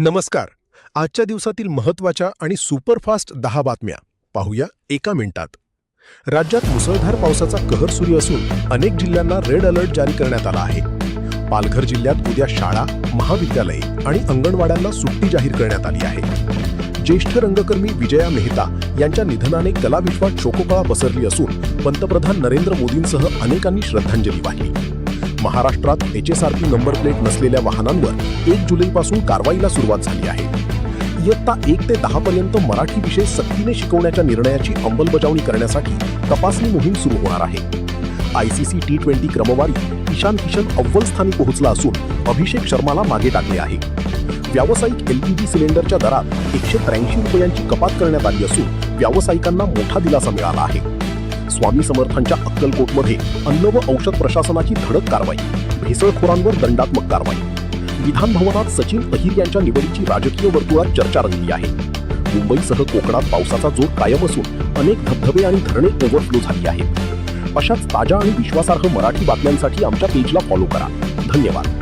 नमस्कार. आजच्या दिवसातील महत्त्वाच्या आणि सुपरफास्ट 10 बातम्या पाहूया एका मिनिटात. राज्यात मुसळधार पावसाचा कहर सुरू असून अनेक जिल्ह्यांना रेड अलर्ट जारी करण्यात आला आहे. पालघर जिल्ह्यात उद्या शाळा, महाविद्यालये आणि अंगणवाड्यांना सुट्टी जाहीर करण्यात आली आहे. ज्येष्ठ रंगकर्मी विजया मेहता यांच्या निधनाने कलाविश्वात शोककळा पसरली असून पंतप्रधान नरेंद्र मोदींसह अनेकांनी श्रद्धांजली वाहिली. महाराष्ट्रात HSRP नंबर प्लेट नसलेल्या वाहनांवर 1 जुलैपासून कारवाईला सुरुवात झाली आहे. इयत्ता 1 ते 10 पर्यंत मराठी विषय सक्तीने शिकवण्याच्या निर्णयाची अंमलबजावणी करण्यासाठी तपासणी मोहीम सुरू होणार आहे. ICC T20 क्रमवारीत ईशान किशन अव्वल स्थानी पोहोचला असून अभिषेक शर्माला मागे टाकले आहे. व्यावसायिक LPG सिलेंडरच्या दरात 183 रुपयांची कपात करण्यात आली असून व्यावसायिकांना मोठा दिलासा मिळाला आहे. स्वामी समर्थांच्या अक्कलकोटमध्ये अन्न व औषध प्रशासनाची धडक कारवाई, भेसळखोरांवर दंडात्मक कारवाई. विधान भवनात सचिन अहिर यांच्या निवडीची राजकीय वर्तुळात चर्चा रंगली आहे. मुंबईसह कोकणात पावसाचा जोर कायम असून अनेक धबधबे आणि धरणे ओव्हरफ्लो झाली आहेत. अशाच ताज्या आणि विश्वासार्ह मराठी बातम्यांसाठी आमच्या पेजला फॉलो करा. धन्यवाद.